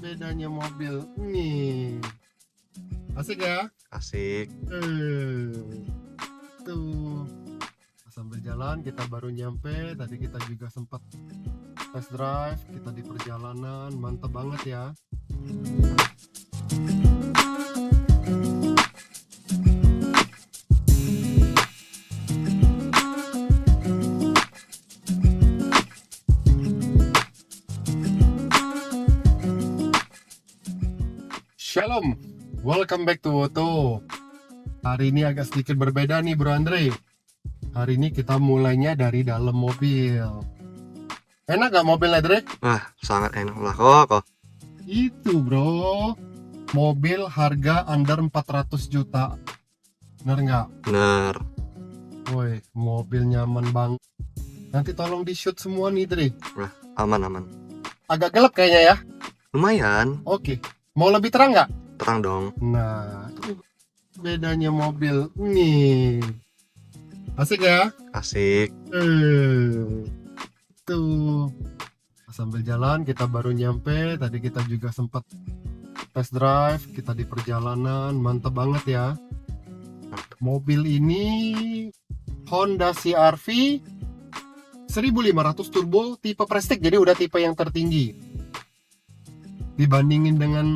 bedanya mobil nih. Asik ya? Asik. Tuh. Sambil jalan kita baru nyampe. Tadi kita juga sempat test drive. Kita di perjalanan, mantep banget ya. Shalom, welcome back to Woto. Hari ini agak sedikit berbeda nih Bro Andre. Hari ini kita mulainya dari dalam mobil. Enak gak mobilnya Andre? Wah, sangat enak lah kok. Itu bro, mobil harga under 400 juta. Bener nggak? Bener. Woi, mobil nyaman banget. Nanti tolong di shoot semua nih Dre. Wah, aman. Agak gelap kayaknya ya. Lumayan. Oke, mau lebih terang nggak? Terang dong. Nah, itu bedanya mobil nih. Asik ya? Asik. Tuh. Sambil jalan kita baru nyampe. Tadi kita juga sempat test drive. Kita di perjalanan, mantep banget ya. Mobil ini Honda CR-V 1500 turbo tipe Prestige, jadi udah tipe yang tertinggi. Dibandingin dengan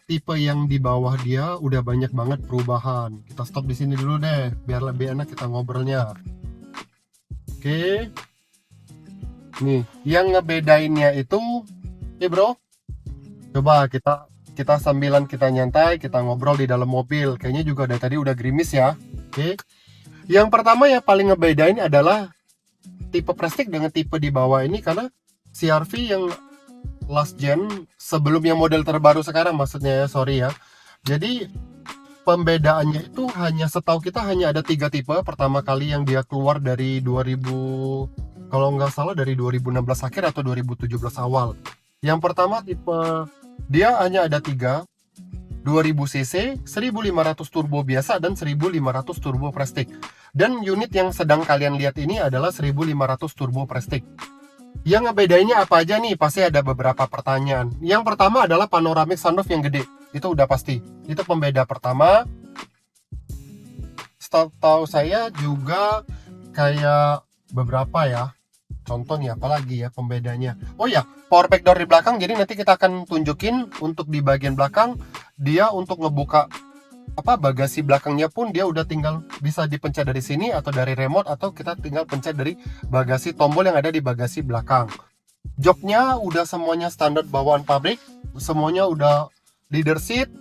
tipe yang di bawah dia udah banyak banget perubahan. Kita stop di sini dulu deh biar lebih enak kita ngobrolnya. Oke. Nih, yang ngebedainnya itu bro. Coba kita sambilan kita nyantai, kita ngobrol di dalam mobil. Kayaknya juga dari tadi udah gerimis ya. Oke. Yang pertama yang paling ngebedain adalah tipe Prestige dengan tipe di bawah ini, karena CR-V yang last gen sebelum yang model terbaru sekarang maksudnya ya, sorry ya. Jadi pembedaannya itu setahu kita hanya ada 3 tipe. Pertama kali yang dia keluar dari 2000, kalau nggak salah dari 2016 akhir atau 2017 awal. Yang pertama tipe dia hanya ada 3, 2000 cc, 1500 turbo biasa dan 1500 turbo Prestige. Dan unit yang sedang kalian lihat ini adalah 1500 turbo Prestige. Yang ngebedainnya apa aja nih? Pasti ada beberapa pertanyaan. Yang pertama adalah panoramic sunroof yang gede. Itu udah pasti. Itu pembeda pertama. Setahu saya juga kayak beberapa ya. Contoh nih apalagi ya pembedanya. Oh ya, power back door di belakang. Jadi nanti kita akan tunjukin untuk di bagian belakang dia untuk ngebuka bagasi belakangnya pun dia udah tinggal bisa dipencet dari sini atau dari remote, atau kita tinggal pencet dari bagasi tombol yang ada di bagasi belakang. Joknya udah semuanya standar bawaan pabrik, semuanya udah leather seat.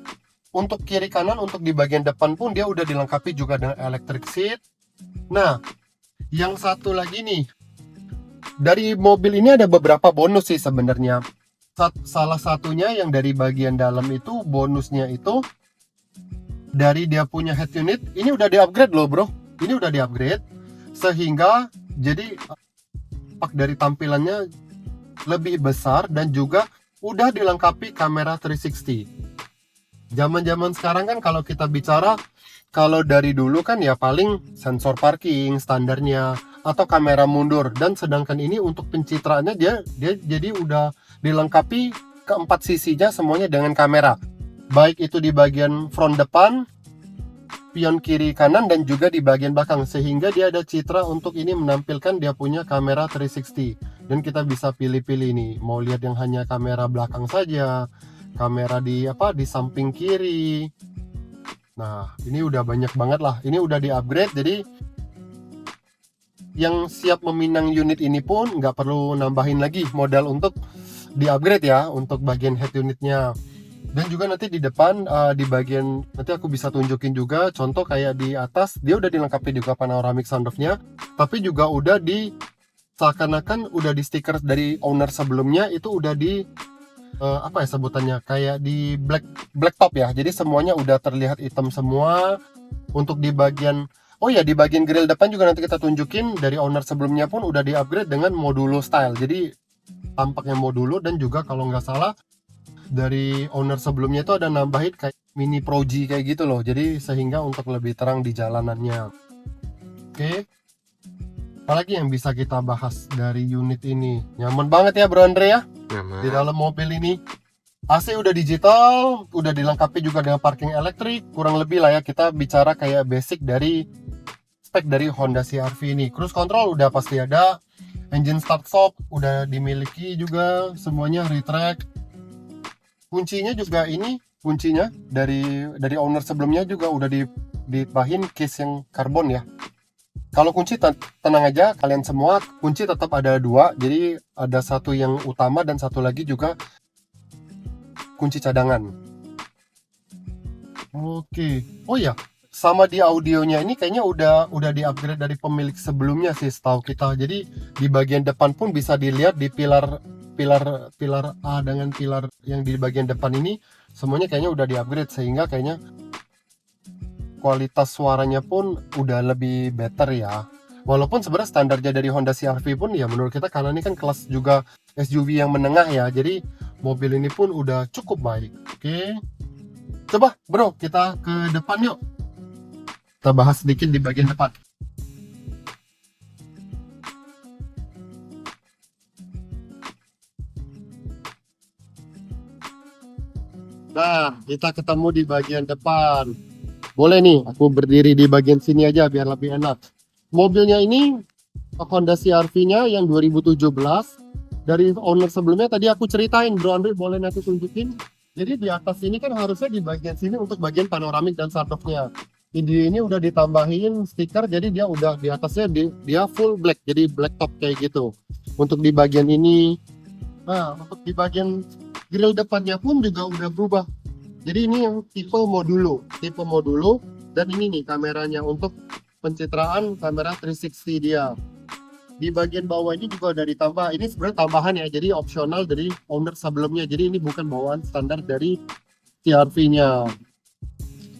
Untuk kiri kanan, untuk di bagian depan pun dia udah dilengkapi juga dengan electric seat. Nah, yang satu lagi nih, dari mobil ini ada beberapa bonus sih sebenarnya. Salah satunya yang dari bagian dalam itu bonusnya itu dari dia punya head unit ini udah di-upgrade loh bro. Ini udah di-upgrade sehingga jadi dari tampilannya lebih besar dan juga udah dilengkapi kamera 360. Zaman-zaman sekarang kan kalau kita bicara, kalau dari dulu kan ya paling sensor parking standarnya atau kamera mundur, dan sedangkan ini untuk pencitraannya dia jadi udah dilengkapi keempat sisinya semuanya dengan kamera. Baik itu di bagian front depan, pion kiri kanan, dan juga di bagian belakang, sehingga dia ada citra untuk ini menampilkan dia punya kamera 360. Dan kita bisa pilih-pilih nih, mau lihat yang hanya kamera belakang saja, kamera di samping kiri. Nah, ini udah banyak banget lah. Ini udah di-upgrade, jadi yang siap meminang unit ini pun nggak perlu nambahin lagi modal untuk di-upgrade ya, untuk bagian head unitnya. Dan juga nanti di depan di bagian nanti aku bisa tunjukin juga contoh kayak di atas dia udah dilengkapi juga panoramic sunroofnya, tapi juga udah di seakan-akan udah di stiker dari owner sebelumnya itu udah di sebutannya kayak di black top ya. Jadi semuanya udah terlihat hitam semua. Untuk di bagian di bagian grill depan juga nanti kita tunjukin dari owner sebelumnya pun udah di upgrade dengan modulo style. Jadi tampaknya modulo, dan juga kalau nggak salah dari owner sebelumnya itu ada nambahin kayak mini Pro G kayak gitu loh. Jadi sehingga untuk lebih terang di jalanannya. Oke. Apalagi yang bisa kita bahas dari unit ini? Nyaman banget ya Bro Andre ya. Nyaman. Di dalam mobil ini. AC udah digital, udah dilengkapi juga dengan parking elektrik. Kurang lebih lah ya, kita bicara kayak basic dari spek dari Honda CR-V ini. Cruise control udah pasti ada, engine start stop udah dimiliki juga semuanya, retract. Kuncinya juga ini, kuncinya dari owner sebelumnya juga udah dibahin case yang karbon ya. Kalau kunci tenang aja, kalian semua kunci tetap ada dua, jadi ada satu yang utama dan satu lagi juga kunci cadangan. Oke. Oh ya, sama di audionya ini kayaknya udah di-upgrade dari pemilik sebelumnya sih setahu kita. Jadi di bagian depan pun bisa dilihat di pilar A dengan pilar yang di bagian depan ini semuanya kayaknya udah di-upgrade, sehingga kayaknya kualitas suaranya pun udah lebih better ya. Walaupun sebenarnya standarnya dari Honda CR-V pun ya menurut kita, karena ini kan kelas juga SUV yang menengah ya, jadi mobil ini pun udah cukup baik. Oke, coba bro kita ke depan yuk, kita bahas sedikit di bagian depan. Nah, kita ketemu di bagian depan. Boleh nih, aku berdiri di bagian sini aja biar lebih enak. Mobilnya ini Honda CR-V-nya yang 2017. Dari owner sebelumnya tadi aku ceritain, Bro Andri boleh nanti tunjukin. Jadi di atas ini kan harusnya di bagian sini untuk bagian panoramik dan sunroofnya. Ini udah ditambahin stiker, jadi dia udah di atasnya dia full black, jadi black top kayak gitu. Untuk di bagian ini, nah untuk di bagian grill depannya pun juga udah berubah. Jadi ini yang tipe modulo, dan ini nih kameranya untuk pencitraan kamera 360 dia. Di bagian bawah ini juga udah ditambah. Ini sebenarnya tambahan ya, jadi opsional dari owner sebelumnya. Jadi ini bukan bawaan standar dari CR-V-nya.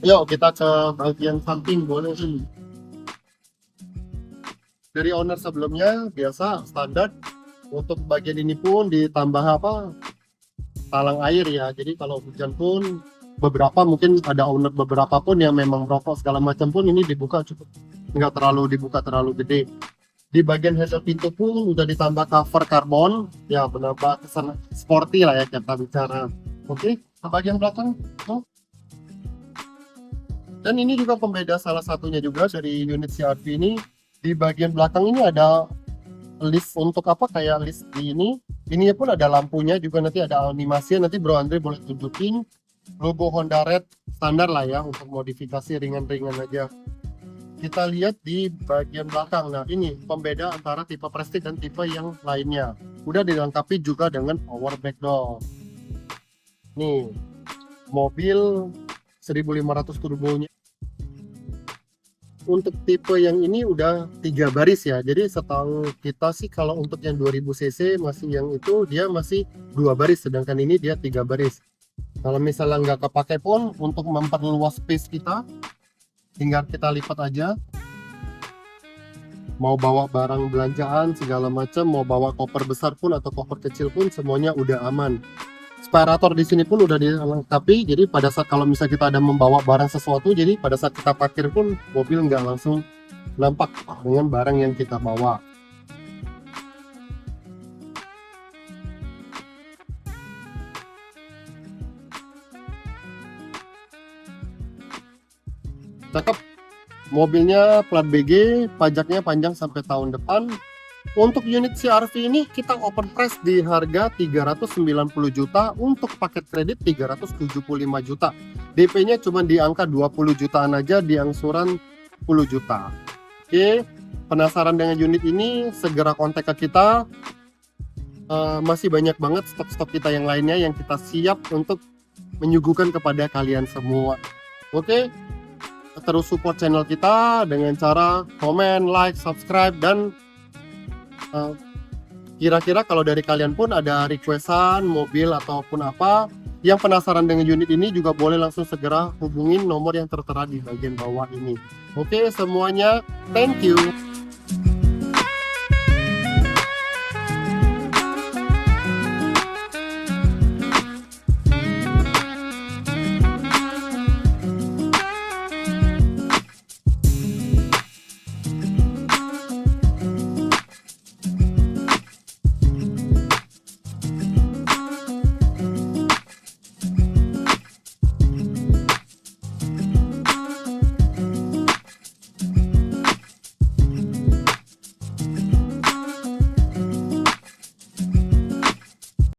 Yuk kita ke bagian samping, boleh sih. Dari owner sebelumnya biasa standar. Untuk bagian ini pun ditambah apa? Talang air ya, jadi kalau hujan pun beberapa mungkin ada owner beberapa pun yang memang merokok segala macam pun ini dibuka cukup, nggak terlalu dibuka terlalu gede. Di bagian handle pintu pun udah ditambah cover karbon ya, menambah kesan sporty lah ya kita bicara. Oke, ke bagian belakang tuh. Dan ini juga pembeda salah satunya juga dari unit CR-V ini, di bagian belakang ini ada list untuk apa, kayak list di ininya pun ada lampunya juga, nanti ada animasi, nanti Bro Andre boleh tunjukin logo Honda Red standar lah ya, untuk modifikasi ringan-ringan aja. Kita lihat di bagian belakang. Nah ini pembeda antara tipe Prestige dan tipe yang lainnya, udah dilengkapi juga dengan power backdoor. Nih mobil 1500 turbonya. Untuk tipe yang ini udah 3 baris ya, jadi setahu kita sih kalau untuk yang 2000 cc masih yang itu dia masih 2 baris, sedangkan ini dia 3 baris. Kalau misalnya nggak kepake pun, untuk memperluas space kita tinggal kita lipat aja. Mau bawa barang belanjaan segala macam, mau bawa koper besar pun atau koper kecil pun semuanya udah aman. Separator di sini pun udah dilengkapi, jadi pada saat kalau misalnya kita ada membawa barang sesuatu, jadi pada saat kita parkir pun mobil nggak langsung nampak dengan barang yang kita bawa. Cakep. Mobilnya plat BG, pajaknya panjang sampai tahun depan. Untuk unit CR-V ini kita open price di harga 390 juta, untuk paket kredit 375 juta. DP-nya cuma di angka 20 jutaan aja, di angsuran 10 juta. Oke, penasaran dengan unit ini segera kontak ke kita. Masih banyak banget stok-stok kita yang lainnya yang kita siap untuk menyuguhkan kepada kalian semua. Oke, terus support channel kita dengan cara komen, like, subscribe, dan kira-kira kalau dari kalian pun ada requestan mobil ataupun apa yang penasaran dengan unit ini, juga boleh langsung segera hubungin nomor yang tertera di bagian bawah ini. Oke semuanya, thank you.